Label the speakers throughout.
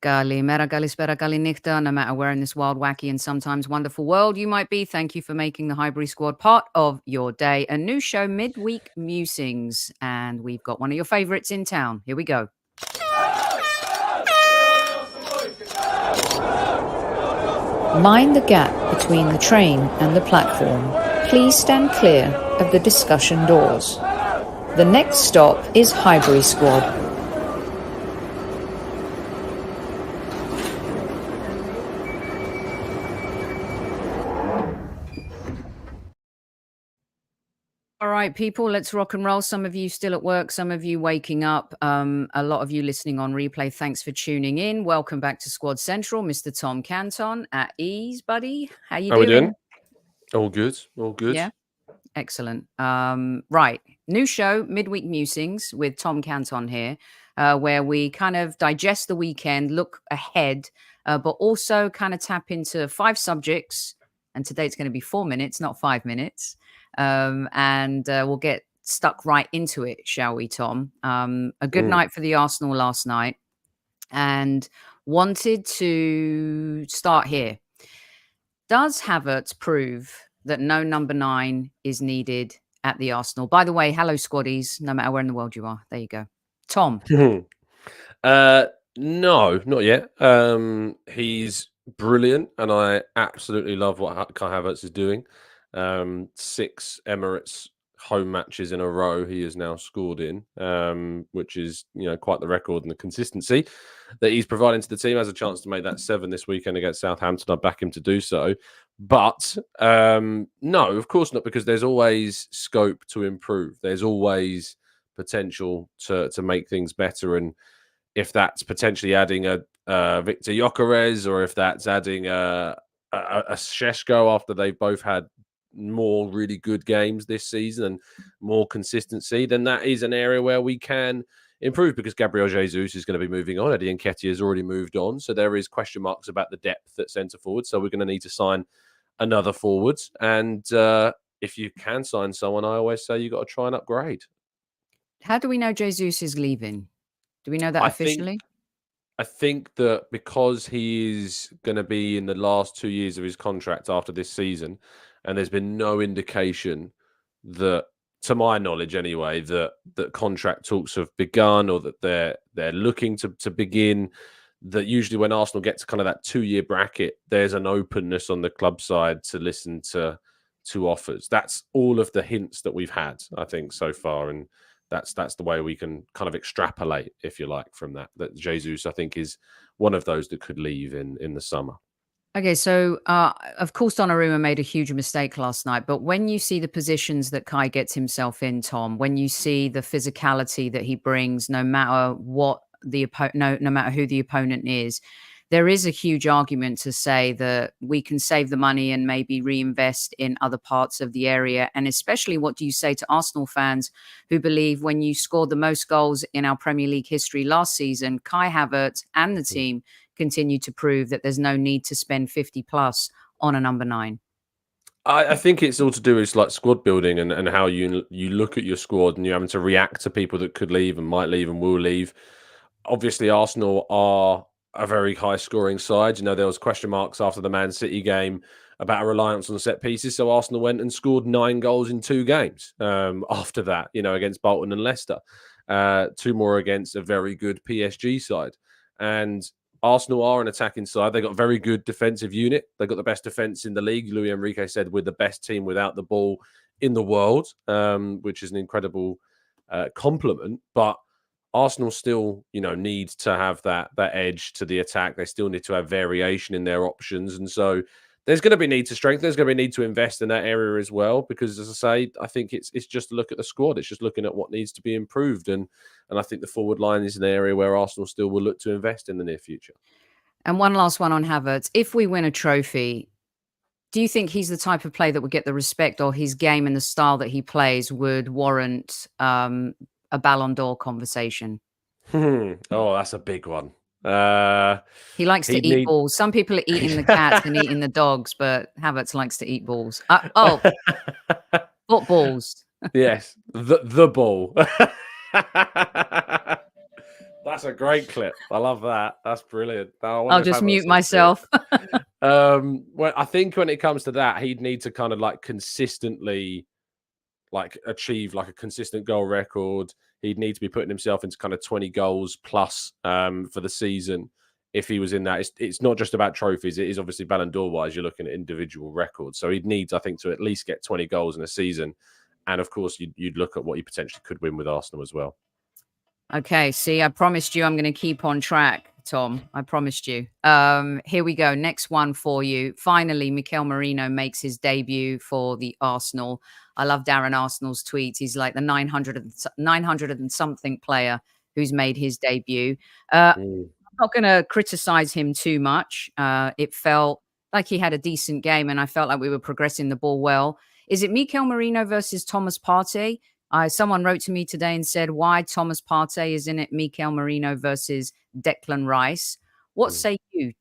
Speaker 1: Kalimera, kalispera, kalinichta, no matter where in this wild, wacky, and sometimes wonderful world you might be, thank you for making the Highbury Squad part of your day. A new show, Midweek Musings, and we've got one of your favourites in town. Here we go.
Speaker 2: Mind the gap between the train and the platform. Please stand clear of the discussion doors. The next stop is Highbury Squad.
Speaker 1: All right, people, let's rock and roll. Some of you still at work, some of you waking up, a lot of you listening on replay. Thanks for tuning in. Welcome back to Squad Central, Mr. Tom Canton. At ease, buddy. How you
Speaker 3: How we
Speaker 1: doing?
Speaker 3: doing? All good. All good.
Speaker 1: Yeah. Excellent. Right. New show, Midweek Musings with Tom Canton here, where we kind of digest the weekend, look ahead, but also kind of tap into 5 subjects. And today it's going to be 4 minutes, not 5 minutes. And we'll get stuck right into it, shall we, Tom? A good night for the Arsenal last night. And wanted to start here. Does Havertz prove that no number 9 is needed at the Arsenal? By the way, hello, squaddies, no matter where in the world you are. There you go. Tom.
Speaker 3: No, not yet. He's brilliant, and I absolutely love what Kai Havertz is doing. 6 Emirates home matches in a row he has now scored in, which is quite the record, and the consistency that he's providing to the team. Has a chance to make that 7 this weekend against Southampton. I back him to do so, but no, of course not, because there's always scope to improve. There's always potential to make things better, and if that's potentially adding a Victor Gyökeres, or if that's adding a Šeško after they've both had more really good games this season and more consistency, then that is an area where we can improve, because Gabriel Jesus is going to be moving on. Eddie Nketiah has already moved on, so there is question marks about the depth at centre forward. So we're going to need to sign another forward, and if you can sign someone, I always say you got to try and upgrade.
Speaker 1: How do we know Jesus is leaving? Do we know that officially?
Speaker 3: I think that because he is going to be in the last 2 years of his contract after this season, and there's been no indication that, to my knowledge anyway, that contract talks have begun, or that they're looking to begin, that usually when Arsenal get to kind of that 2-year bracket, there's an openness on the club side to listen to offers. That's all of the hints that we've had, I think, so far, and that's the way we can kind of extrapolate, if you like, from that Jesus, I think, is one of those that could leave in the summer.
Speaker 1: Okay, so of course Donnarumma made a huge mistake last night, but when you see the positions that Kai gets himself in, Tom, when you see the physicality that he brings, no matter what no matter who the opponent is, there is a huge argument to say that we can save the money and maybe reinvest in other parts of the area. And especially, what do you say to Arsenal fans who believe when you scored the most goals in our Premier League history last season, Kai Havertz and the team continue to prove that there's no need to spend 50 plus on a number 9?
Speaker 3: I think it's all to do with like squad building and how you look at your squad, and you're having to react to people that could leave and might leave and will leave. Obviously, Arsenal are a very high scoring side. There was question marks after the Man City game about a reliance on set pieces. So Arsenal went and scored 9 goals in 2 games after that, against Bolton and Leicester. 2 more against a very good PSG side. And Arsenal are an attacking side. They got a very good defensive unit. They got the best defense in the league. Luis Enrique said we're the best team without the ball in the world, which is an incredible compliment. But Arsenal still, need to have that edge to the attack. They still need to have variation in their options. And so there's going to be need to strengthen. There's going to be need to invest in that area as well. Because, as I say, I think it's just a look at the squad. It's just looking at what needs to be improved. And I think the forward line is an area where Arsenal still will look to invest in the near future.
Speaker 1: And one last one on Havertz. If we win a trophy, do you think he's the type of player that would get the respect, or his game and the style that he plays would warrant a Ballon d'Or conversation?
Speaker 3: Oh, that's a big one.
Speaker 1: He likes to eat balls. Some people are eating the cats and eating the dogs, but Havertz likes to eat balls. Footballs.
Speaker 3: Yes, the ball. That's a great clip. I love that. That's brilliant. I wonder
Speaker 1: I'll
Speaker 3: if
Speaker 1: just
Speaker 3: Havertz
Speaker 1: mute
Speaker 3: will see it.
Speaker 1: myself.
Speaker 3: Well, I think when it comes to that, he'd need to kind of like consistently like achieve like a consistent goal record. He'd need to be putting himself into kind of 20 goals plus for the season if he was in that. It's not just about trophies. It is obviously Ballon d'Or wise. You're looking at individual records. So he'd need, I think, to at least get 20 goals in a season. And of course, you'd look at what he potentially could win with Arsenal as well.
Speaker 1: Okay, see, I promised you I'm going to keep on track, Tom. I promised you. Here we go. Next one for you. Finally, Mikel Merino makes his debut for the Arsenal. I love Darren Arsenal's tweets. He's like the 900 and something player who's made his debut.
Speaker 3: Mm.
Speaker 1: I'm not going to criticize him too much. It felt like he had a decent game, and I felt like we were progressing the ball well. Is it Mikel Merino versus Thomas Partey? Someone wrote to me today and said, why Thomas Partey is in it, Mikel Merino versus Declan Rice. What say you?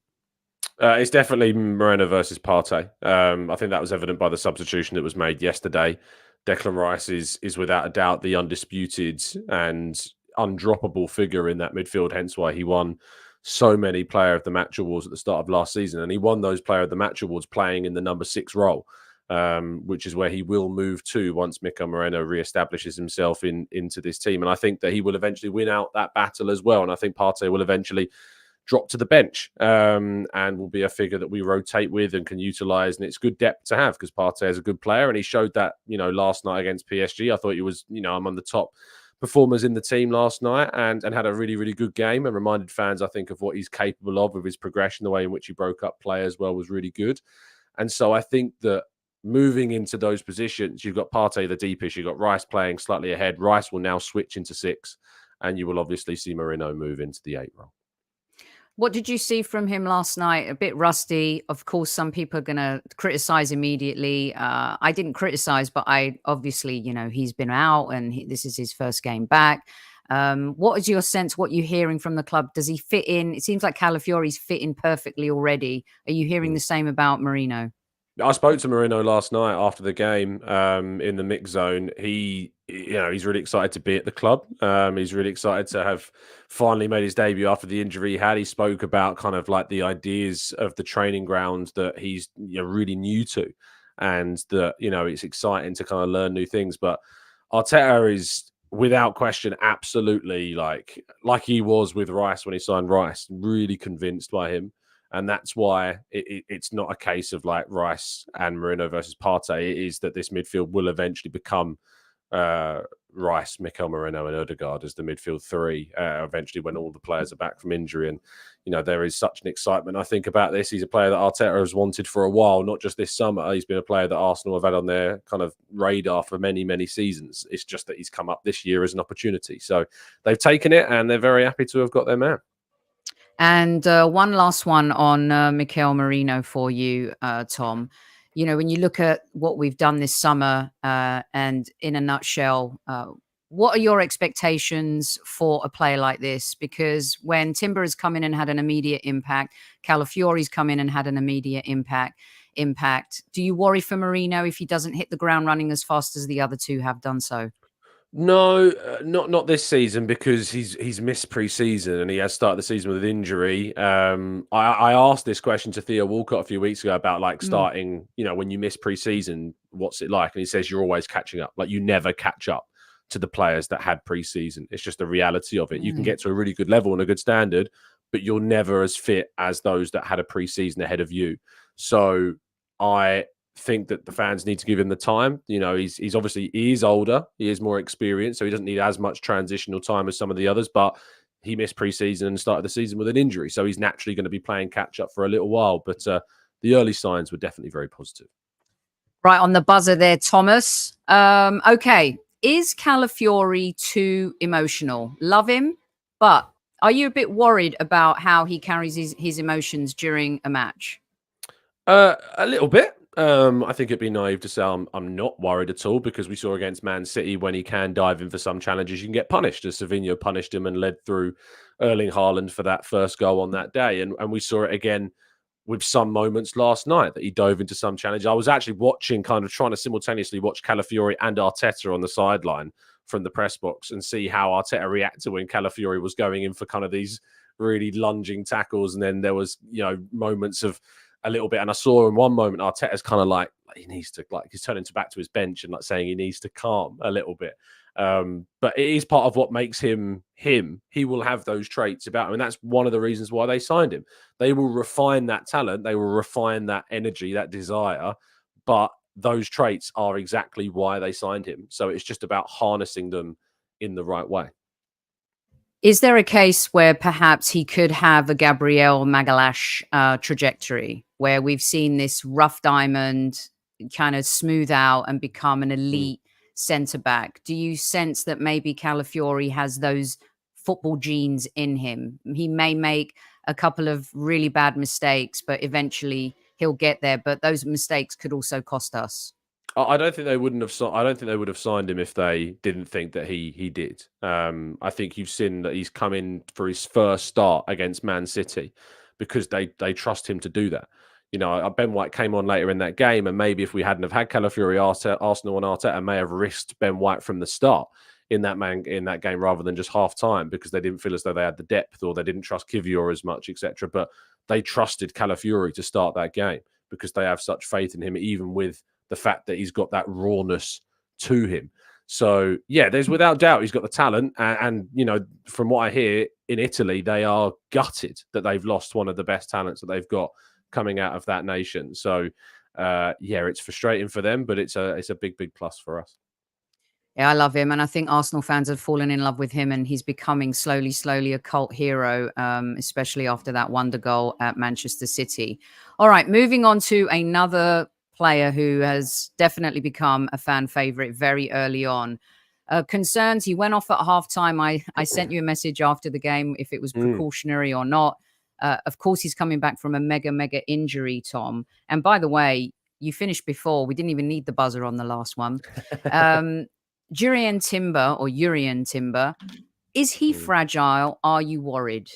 Speaker 3: It's definitely Moreno versus Partey. I think that was evident by the substitution that was made yesterday. Declan Rice is without a doubt the undisputed and undroppable figure in that midfield, hence why he won so many Player of the Match awards at the start of last season. And he won those Player of the Match awards playing in the number 6 role, which is where he will move to once Mikel Merino reestablishes himself into this team. And I think that he will eventually win out that battle as well. And I think Partey will eventually drop to the bench and will be a figure that we rotate with and can utilize. And it's good depth to have because Partey is a good player. And he showed that, last night against PSG. I thought he was, among the top performers in the team last night and had a really, really good game and reminded fans, I think, of what he's capable of with his progression. The way in which he broke up play as well was really good. And so I think that moving into those positions, you've got Partey the deepest, you've got Rice playing slightly ahead. Rice will now switch into 6 and you will obviously see Merino move into the 8 role.
Speaker 1: What did you see from him last night? A bit rusty. Of course, some people are going to criticize immediately. I didn't criticize, but I obviously, he's been out and this is his first game back. What is your sense? What you're hearing from the club? Does he fit in? It seems like Calafiori's fitting perfectly already. Are you hearing the same about Merino?
Speaker 3: I spoke to Merino last night after the game in the mix zone. He's really excited to be at the club. He's really excited to have finally made his debut after the injury he had. He spoke about kind of like the ideas of the training ground that he's really new to, and that it's exciting to kind of learn new things. But Arteta is without question absolutely like he was with Rice when he signed Rice, really convinced by him. And that's why it's not a case of like Rice and Merino versus Partey. It is that this midfield will eventually become Rice, Mikel Merino, and Odegaard as the midfield 3 eventually when all the players are back from injury. And, there is such an excitement, I think, about this. He's a player that Arteta has wanted for a while, not just this summer. He's been a player that Arsenal have had on their kind of radar for many, many seasons. It's just that he's come up this year as an opportunity. So they've taken it and they're very happy to have got their man.
Speaker 1: And one last one on Mikel Merino for you, Tom. When you look at what we've done this summer and in a nutshell, what are your expectations for a player like this? Because when Timber has come in and had an immediate impact, Calafiori's come in and had an immediate impact. Do you worry for Merino if he doesn't hit the ground running as fast as the other two have done so?
Speaker 3: No, not this season because he's missed pre-season and he has started the season with an injury. I asked this question to Theo Walcott a few weeks ago about like starting, when you miss pre-season, what's it like? And he says you're always catching up. Like you never catch up to the players that had pre-season. It's just the reality of it. You can get to a really good level and a good standard, but you're never as fit as those that had a pre-season ahead of you. So I think that the fans need to give him the time. He's obviously he is older, he is more experienced, so he doesn't need as much transitional time as some of the others, but he missed pre-season and started the season with an injury, so he's naturally going to be playing catch up for a little while. But the early signs were definitely very positive.
Speaker 1: Right on the buzzer there, Thomas. Okay, is Calafiori too emotional? Love him, but are you a bit worried about how he carries his emotions during a match?
Speaker 3: A little bit. I think it'd be naive to say I'm not worried at all because we saw against Man City when he can dive in for some challenges, you can get punished, as Savinho punished him and led through Erling Haaland for that first goal on that day. And we saw it again with some moments last night that he dove into some challenge. I was actually watching, kind of trying to simultaneously watch Calafiori and Arteta on the sideline from the press box and see how Arteta reacted when Calafiori was going in for kind of these really lunging tackles. And then there was, moments of a little bit. And I saw in one moment, Arteta's kind of like, he needs to, like, he's turning back to his bench and like saying he needs to calm a little bit. But it is part of what makes him him. He will have those traits about him. And that's one of the reasons why they signed him. They will refine that talent. They will refine that energy, that desire. But those traits are exactly why they signed him. So it's just about harnessing them in the right way.
Speaker 1: Is there a case where perhaps he could have a Gabriel Magalhaes trajectory, where we've seen this rough diamond kind of smooth out and become an elite centre back? Do you sense that maybe Calafiori has those football genes in him? He may make a couple of really bad mistakes, but eventually he'll get there. But those mistakes could also cost us.
Speaker 3: I don't think they wouldn't have. I don't think they would have signed him if they didn't think that he did. I think you've seen that he's come in for his first start against Man City because they trust him to do that. Ben White came on later in that game, and maybe if we hadn't have had Calafiori, Arsenal and Arteta may have risked Ben White from the start in that game rather than just half time because they didn't feel as though they had the depth or they didn't trust Kivior as much, etc. But they trusted Calafiori to start that game because they have such faith in him, even with the fact that he's got that rawness to him. So, yeah, there's without doubt he's got the talent. And from what I hear in Italy, they are gutted that they've lost one of the best talents that they've got coming out of that nation. So, it's frustrating for them, but it's a big, big plus for us.
Speaker 1: Yeah, I love him. And I think Arsenal fans have fallen in love with him, and he's becoming slowly a cult hero, especially after that wonder goal at Manchester City. All right, moving on to another player who has definitely become a fan favorite very early on. Concerns, he went off at halftime. I sent you a message after the game if it was precautionary or not. Of course, he's coming back from a mega injury, Tom. And by the way, you finished before. We didn't even need the buzzer on the last one. Jurrien Timber, is he fragile? Are you worried?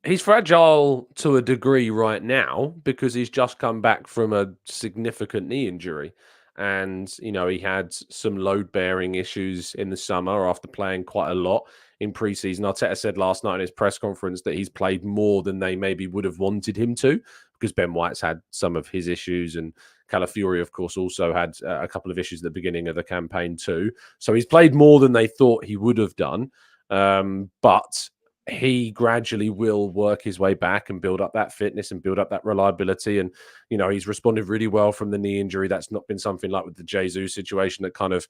Speaker 3: He's fragile to a degree right now because he's just come back from a significant knee injury. And, he had some load-bearing issues in the summer after playing quite a lot in pre-season. Arteta said last night in his press conference that he's played more than they maybe would have wanted him to because Ben White's had some of his issues and Calafiori, of course, also had a couple of issues at the beginning of the campaign too. So he's played more than they thought he would have done. But he gradually will work his way back and build up that fitness and build up that reliability. And, he's responded really well from the knee injury. That's not been something like with the Jesus situation that kind of,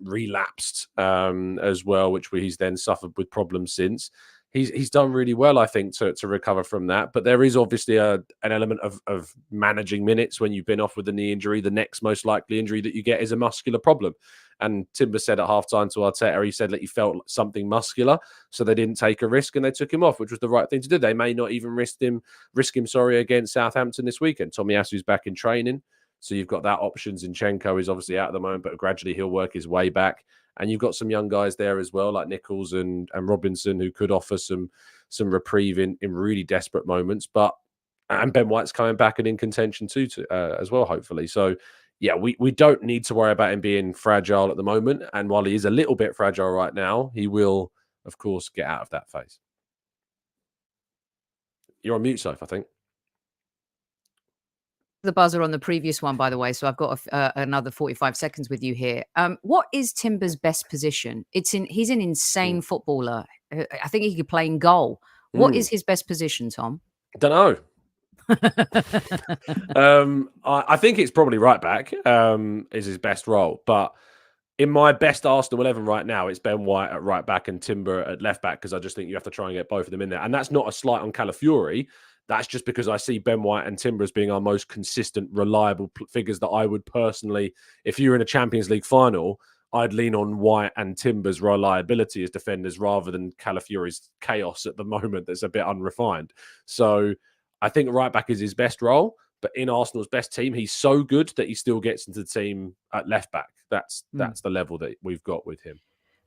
Speaker 3: relapsed as well, which he's then suffered with problems since. He's done really well, I think, to recover from that. But there is obviously an element of managing minutes when you've been off with a knee injury. The next most likely injury that you get is a muscular problem. And Timber said at halftime to Arteta, he said that he felt something muscular, so they didn't take a risk and they took him off, which was the right thing to do. They may not even risk him against Southampton this weekend. Tomiyasu's back in training, so you've got that option. Zinchenko is obviously out at the moment, but gradually he'll work his way back. And you've got some young guys there as well, like Nichols and Robinson, who could offer some reprieve in really desperate moments. And Ben White's coming back and in contention too, as well, hopefully. So, yeah, we don't need to worry about him being fragile at the moment. And while he is a little bit fragile right now, he will, of course, get out of that phase. You're on mute, Soph, I think.
Speaker 1: The buzzer on the previous one, by the way, so I've got another 45 seconds with you here. What is Timber's best position? He's an insane footballer. I think he could play in goal. What is his best position, Tom?
Speaker 3: Don't know. I think it's probably right back is his best role, but in my best Arsenal 11 right now, it's Ben White at right back and Timber at left back, because I just think you have to try and get both of them in there. And that's not a slight on Calafiori. That's just because I see Ben White and Timber as being our most consistent, reliable figures that I would personally, if you're in a Champions League final, I'd lean on White and Timber's reliability as defenders rather than Calafiori's chaos at the moment that's a bit unrefined. So I think right back is his best role, but in Arsenal's best team, he's so good that he still gets into the team at left back. That's the level that we've got with him.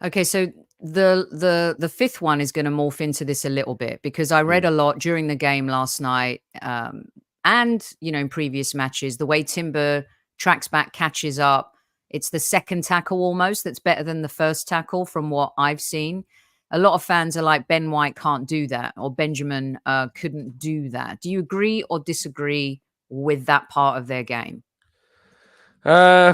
Speaker 1: Okay, so the fifth one is going to morph into this a little bit, because I read a lot during the game last night, and in previous matches, the way Timber tracks back, catches up, It's the second tackle almost that's better than the first tackle from what I've seen. A lot of fans are like, Ben White can't do that, or Benjamin couldn't do that. Do you agree or disagree with that part of their game?
Speaker 3: I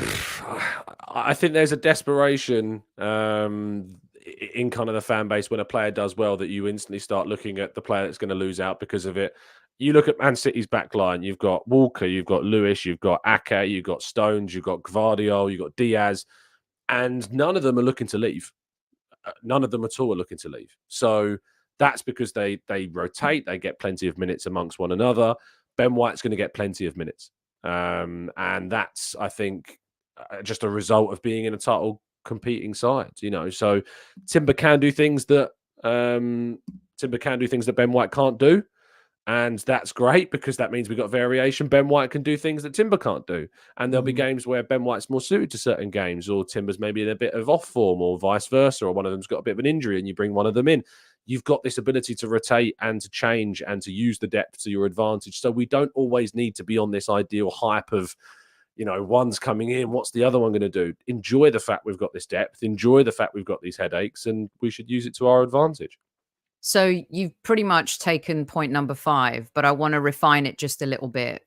Speaker 3: think there's a desperation in kind of the fan base when a player does well that you instantly start looking at the player that's going to lose out because of it. You look at Man City's back line, you've got Walker, you've got Lewis, you've got Ake, you've got Stones, you've got Gvardiol, you've got Diaz, and none of them are looking to leave. None of them at all are looking to leave. So that's because they rotate, they get plenty of minutes amongst one another. Ben White's going to get plenty of minutes. And that's, I think, just a result of being in a title competing side, So Timber can do things that Ben White can't do. And that's great because that means we've got variation. Ben White can do things that Timber can't do. And there'll be games where Ben White's more suited to certain games, or Timber's maybe in a bit of off form, or vice versa, or one of them's got a bit of an injury and you bring one of them in. You've got this ability to rotate and to change and to use the depth to your advantage. So we don't always need to be on this ideal hype of, one's coming in, what's the other one going to do? Enjoy the fact we've got this depth, enjoy the fact we've got these headaches, and we should use it to our advantage.
Speaker 1: So you've pretty much taken point number 5, but I want to refine it just a little bit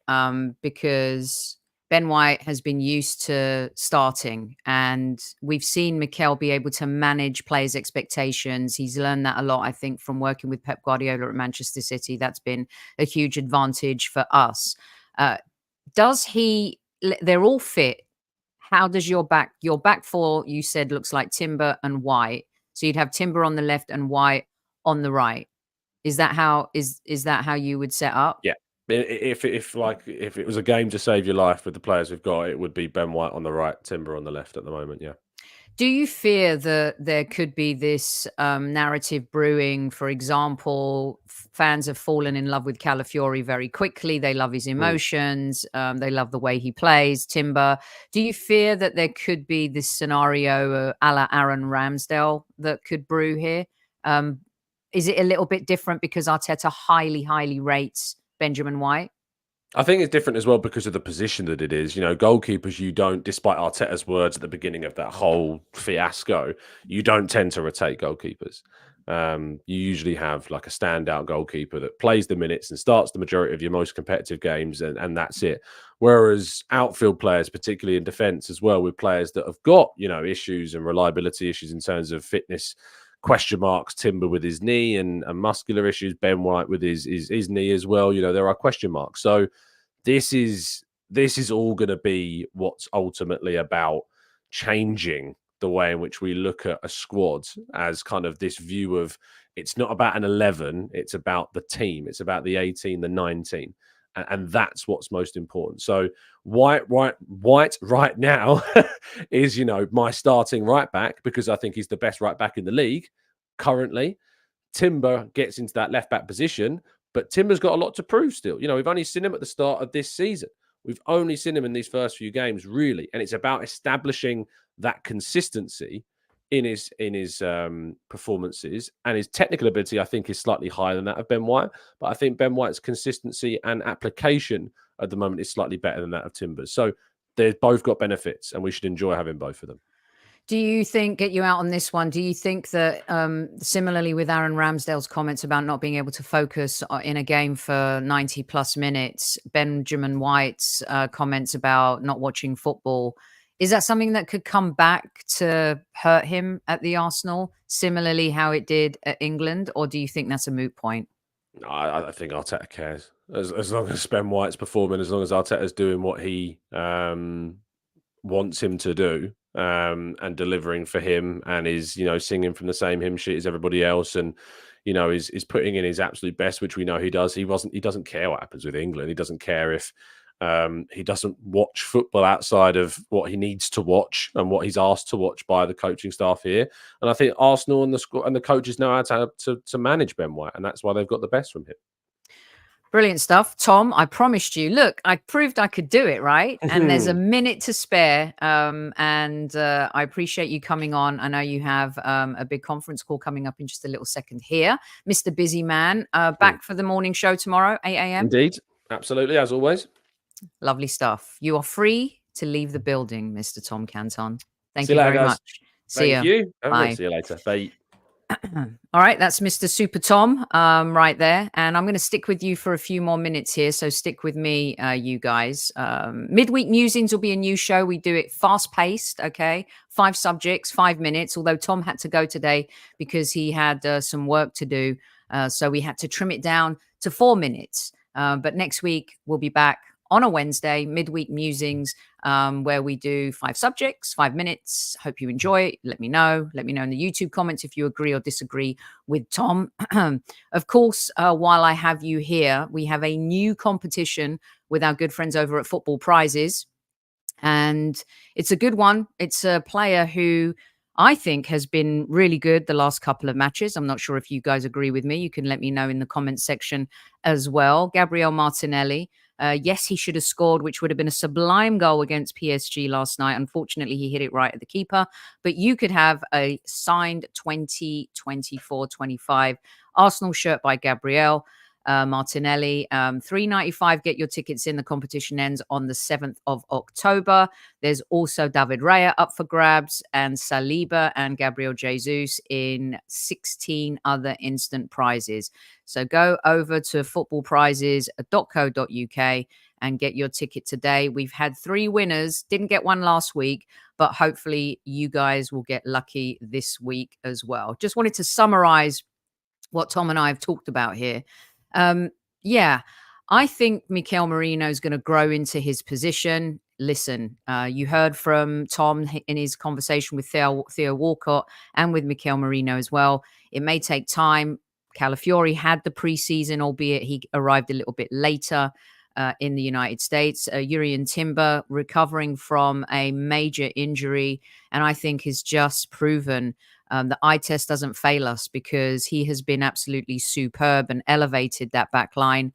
Speaker 1: because Ben White has been used to starting, and we've seen Mikel be able to manage players' expectations. He's learned that a lot, I think, from working with Pep Guardiola at Manchester City. That's been a huge advantage for us. They're all fit. How does your back four, you said, looks like Timber and White. So you'd have Timber on the left and White on the right. Is that how you would set up?
Speaker 3: Yeah. If it was a game to save your life with the players we've got, it would be Ben White on the right, Timber on the left at the moment. Yeah.
Speaker 1: Do you fear that there could be this narrative brewing? For example, fans have fallen in love with Calafiori very quickly. They love his emotions. They love the way he plays. Timber. Do you fear that there could be this scenario a la Aaron Ramsdale that could brew here? Is it a little bit different because Arteta highly, highly rates Benjamin White?
Speaker 3: I think it's different as well because of the position that it is. Goalkeepers, you don't, despite Arteta's words at the beginning of that whole fiasco, you don't tend to rotate goalkeepers. You usually have like a standout goalkeeper that plays the minutes and starts the majority of your most competitive games, and that's it. Whereas outfield players, particularly in defence as well, with players that have got, issues and reliability issues in terms of fitness, question marks, Timber with his knee and muscular issues, Ben White with his knee as well. There are question marks. So this is all going to be what's ultimately about changing the way in which we look at a squad, as kind of this view of, it's not about an 11, it's about the team. It's about the 18, the 19. And that's what's most important. So White right now is, my starting right back, because I think he's the best right back in the league currently. Timber gets into that left back position, but Timber's got a lot to prove still. We've only seen him at the start of this season. We've only seen him in these first few games, really. And it's about establishing that consistency in his performances, and his technical ability, I think, is slightly higher than that of Ben White. But I think Ben White's consistency and application at the moment is slightly better than that of Timber's. So they've both got benefits, and we should enjoy having both of them.
Speaker 1: Do you think, get you out on this one, do you think that similarly with Aaron Ramsdale's comments about not being able to focus in a game for 90 plus minutes, Benjamin White's comments about not watching football, is that something that could come back to hurt him at the Arsenal, similarly how it did at England? Or do you think that's a moot point?
Speaker 3: I think Arteta cares. As long as Ben White's performing, as long as Arteta's doing what he wants him to do, and delivering for him, and is, singing from the same hymn sheet as everybody else, and, is putting in his absolute best, which we know he does. He doesn't care what happens with England. He doesn't care if he doesn't watch football outside of what he needs to watch and what he's asked to watch by the coaching staff here. And I think Arsenal and the coaches know how to manage Ben White, and that's why they've got the best from him.
Speaker 1: Brilliant stuff. Tom, I promised you, look, I proved I could do it, right? And there's a minute to spare. And I appreciate you coming on. I know you have a big conference call coming up in just a little second here. Mr. Busy Man, back for the morning show tomorrow, 8 a.m.
Speaker 3: Indeed. Absolutely, as always.
Speaker 1: Lovely stuff. You are free to leave the building, Mr. Tom Canton. Thank
Speaker 3: See you
Speaker 1: you
Speaker 3: later,
Speaker 1: very
Speaker 3: guys.
Speaker 1: much. See
Speaker 3: Thank
Speaker 1: ya.
Speaker 3: you.
Speaker 1: Bye.
Speaker 3: See you later. Bye.
Speaker 1: All right, that's Mr. Super Tom right there. And I'm going to stick with you for a few more minutes here. So stick with me, you guys. Midweek Musings will be a new show. We do it fast paced, okay? 5 subjects, 5 minutes, although Tom had to go today because he had some work to do. So we had to trim it down to 4 minutes. But next week, we'll be back on a Wednesday, Midweek Musings, where we do 5 subjects, 5 minutes. Hope you enjoy it. Let me know. Let me know in the YouTube comments if you agree or disagree with Tom. Of course, while I have you here, we have a new competition with our good friends over at Football Prizes. And it's a good one. It's a player who I think has been really good the last couple of matches. I'm not sure if you guys agree with me. You can let me know in the comments section as well. Gabriel Martinelli. Yes, he should have scored, which would have been a sublime goal against PSG last night. Unfortunately, he hit it right at the keeper. But you could have a signed 2024-25 Arsenal shirt by Gabriel Martinelli. $3.95. Get your tickets in. The competition ends on the 7th of October. There's also David Raya up for grabs, and Saliba and Gabriel Jesus in 16 other instant prizes. So go over to footballprizes.co.uk and get your ticket today. We've had 3 winners. Didn't get one last week, but hopefully you guys will get lucky this week as well. Just wanted to summarize what Tom and I have talked about here. Yeah, I think Mikel Merino is going to grow into his position. Listen, you heard from Tom in his conversation with Theo Walcott and with Mikel Merino as well. It may take time. Calafiori had the preseason, albeit he arrived a little bit later in the United States. Jurrien Timber recovering from a major injury, and I think has just proven the eye test doesn't fail us, because he has been absolutely superb and elevated that back line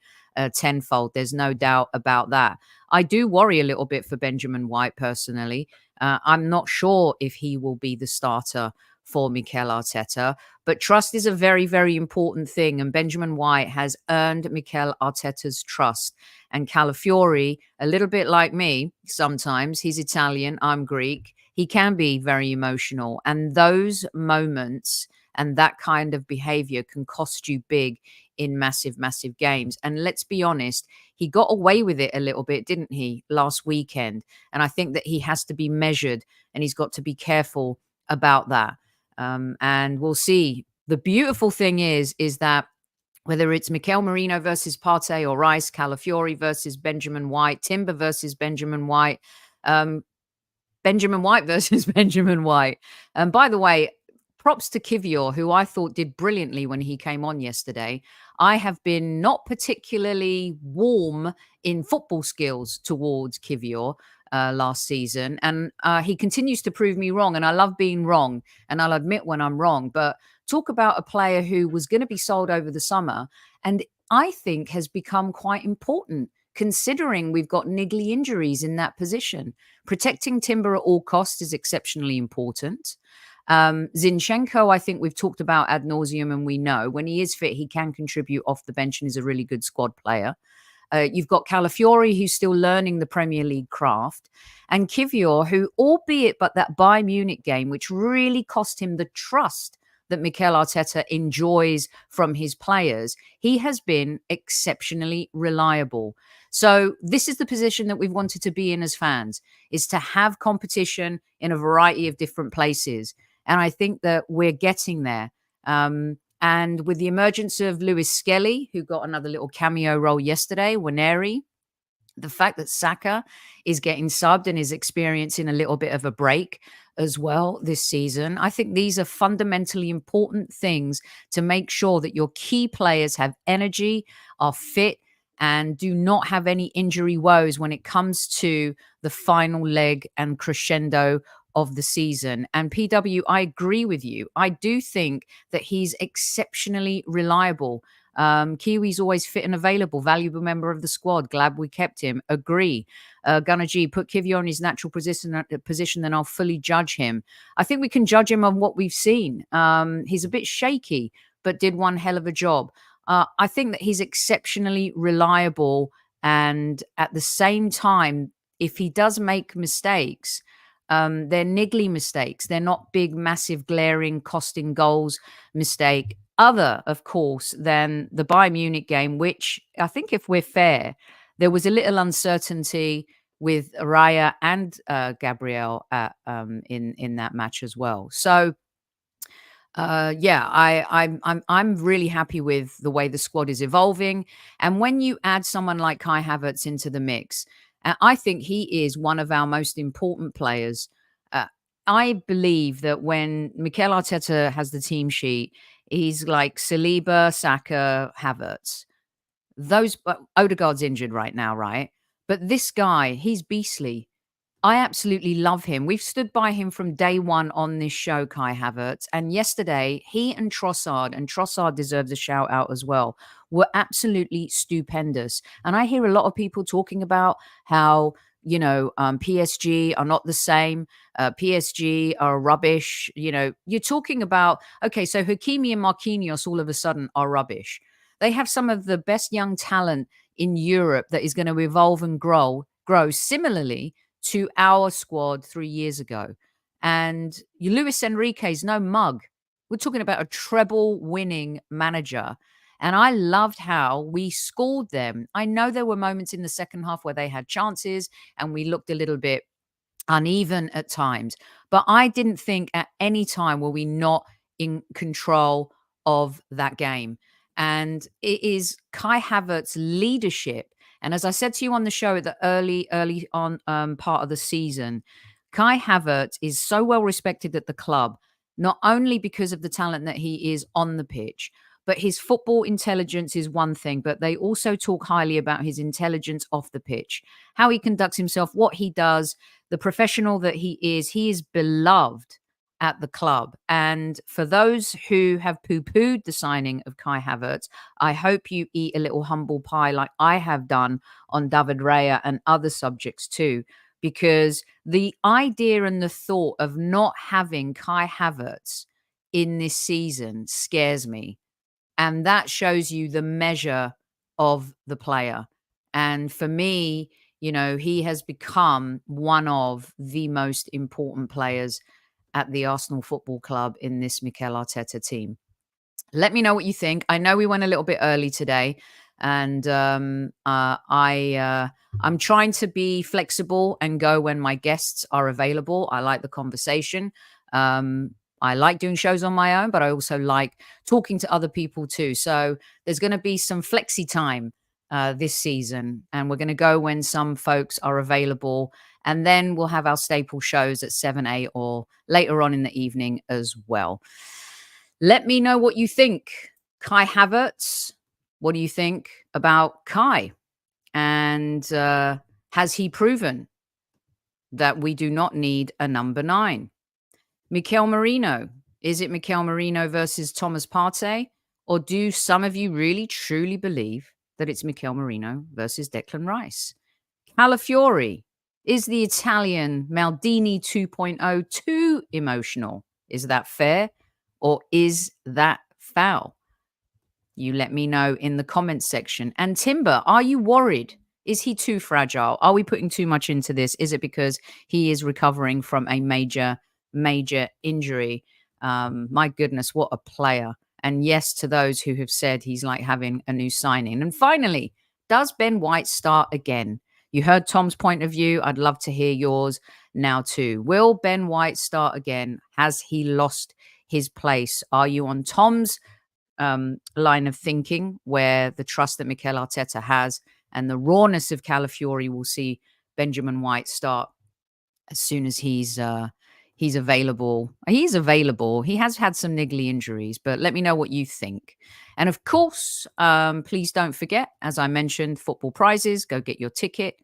Speaker 1: tenfold. There's no doubt about that. I do worry a little bit for Benjamin White personally. I'm not sure if he will be the starter for Mikel Arteta, but trust is a very, very important thing. And Benjamin White has earned Mikel Arteta's trust. And Calafiori, a little bit like me, sometimes he's Italian, I'm Greek. He can be very emotional. And those moments and that kind of behavior can cost you big in massive, massive games. And let's be honest, he got away with it a little bit, didn't he, last weekend? And I think that he has to be measured and he's got to be careful about that. And we'll see. The beautiful thing is that whether it's Mikel Merino versus Partey or Rice, Calafiori versus Benjamin White, Timber versus Benjamin White, Benjamin White versus Benjamin White. And by the way, props to Kivior, who I thought did brilliantly when he came on yesterday. I have been not particularly warm in football skills towards Kivior last season. And he continues to prove me wrong. And I love being wrong. And I'll admit when I'm wrong. But talk about a player who was going to be sold over the summer and I think has become quite important, considering we've got niggly injuries in that position. Protecting Timber at all costs is exceptionally important. Zinchenko, I think we've talked about ad nauseum, and we know when he is fit, he can contribute off the bench and is a really good squad player. You've got Calafiori, who's still learning the Premier League craft, and Kivior, who, albeit but that Bayern Munich game, which really cost him the trust that Mikel Arteta enjoys from his players, he has been exceptionally reliable. So this is the position that we've wanted to be in as fans, is to have competition in a variety of different places. And I think that we're getting there. And with the emergence of Lewis Skelly, who got another little cameo role yesterday, Waneri, the fact that Saka is getting subbed and is experiencing a little bit of a break as well this season, I think these are fundamentally important things to make sure that your key players have energy, are fit, and do not have any injury woes when it comes to the final leg and crescendo of the season. And PW, I agree with you. I do think that he's exceptionally reliable. Kiwi's always fit and available, valuable member of the squad. Glad we kept him. Agree. Gunnar G, put Kiwior in his natural position, then I'll fully judge him. I think we can judge him on what we've seen. He's a bit shaky, but did one hell of a job. I think that he's exceptionally reliable, and at the same time, if he does make mistakes, they're niggly mistakes. They're not big, massive, glaring, costing goals mistake. Other, of course, than the Bayern Munich game, which I think, if we're fair, there was a little uncertainty with Raya and Gabriel in that match as well. So yeah, I'm really happy with the way the squad is evolving. And when you add someone like Kai Havertz into the mix, I think he is one of our most important players. Uh, I believe that when Mikel Arteta has the team sheet, he's like Saliba, Saka, Havertz. Those Odegaard's injured right now, right? But this guy, he's beastly. I absolutely love him. We've stood by him from day one on this show, Kai Havertz. And yesterday, he and Trossard deserves a shout out as well, were absolutely stupendous. And I hear a lot of people talking about how, PSG are not the same. PSG are rubbish. You're talking about, okay, so Hakimi and Marquinhos all of a sudden are rubbish. They have some of the best young talent in Europe that is going to evolve and grow similarly to our squad 3 years ago. And Luis Enrique's no mug. We're talking about a treble winning manager. And I loved how we scored them. I know there were moments in the second half where they had chances and we looked a little bit uneven at times. But I didn't think at any time were we not in control of that game. And it is Kai Havertz's leadership. And as I said to you on the show at the early on part of the season, Kai Havertz is so well respected at the club, not only because of the talent that he is on the pitch, but his football intelligence is one thing, but they also talk highly about his intelligence off the pitch, how he conducts himself, what he does, the professional that he is beloved at the club. And for those who have poo-pooed the signing of Kai Havertz, I hope you eat a little humble pie like I have done on David Raya and other subjects too, because the idea and the thought of not having Kai Havertz in this season scares me. And that shows you the measure of the player. And for me, he has become one of the most important players at the Arsenal Football Club in this Mikel Arteta team. Let me know what you think. I know we went a little bit early today, and I'm trying to be flexible and go when my guests are available. I like the conversation. I like doing shows on my own, but I also like talking to other people too. So there's going to be some flexi time this season, and we're going to go when some folks are available. And then we'll have our staple shows at 7, 8 or later on in the evening as well. Let me know what you think. Kai Havertz, what do you think about Kai? And has he proven that we do not need a number 9? Mikel Merino. Is it Mikel Merino versus Thomas Partey? Or do some of you really, truly believe that it's Mikel Merino versus Declan Rice? Calafiori. Is the Italian Maldini 2.0 too emotional? Is that fair? Or is that foul? You let me know in the comments section. And Timber, are you worried? Is he too fragile? Are we putting too much into this? Is it because he is recovering from a major injury? My goodness, what a player. And yes, to those who have said he's like having a new signing. And finally, does Ben White start again? You heard Tom's point of view. I'd love to hear yours now too. Will Ben White start again? Has he lost his place? Are you on Tom's line of thinking, where the trust that Mikel Arteta has and the rawness of Calafiori will see Benjamin White start as soon as he's available? He's available. He has had some niggly injuries, but let me know what you think. And of course, please don't forget, as I mentioned, football prizes. Go get your ticket.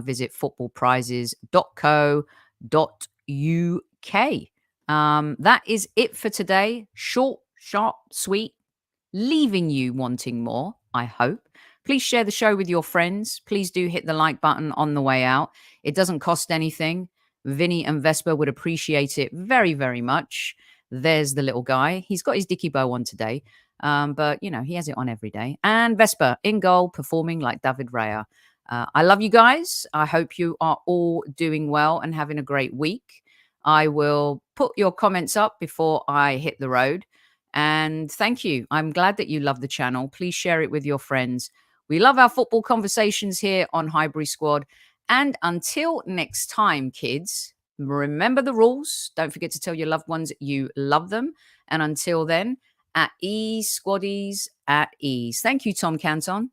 Speaker 1: Visit footballprizes.co.uk. That is it for today. Short, sharp, sweet, leaving you wanting more, I hope. Please share the show with your friends. Please do hit the like button on the way out. It doesn't cost anything. Vinny and Vesper would appreciate it very, very much. There's the little guy. He's got his dicky bow on today, but, he has it on every day. And Vesper in goal, performing like David Raya. I love you guys. I hope you are all doing well and having a great week. I will put your comments up before I hit the road. And thank you. I'm glad that you love the channel. Please share it with your friends. We love our football conversations here on Highbury Squad. And until next time, kids, remember the rules. Don't forget to tell your loved ones you love them. And until then, at ease, squaddies, at ease. Thank you, Tom Canton.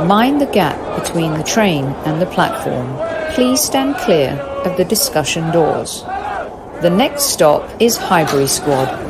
Speaker 2: Mind the gap between the train and the platform. Please stand clear of the discussion doors. The next stop is Highbury Squad.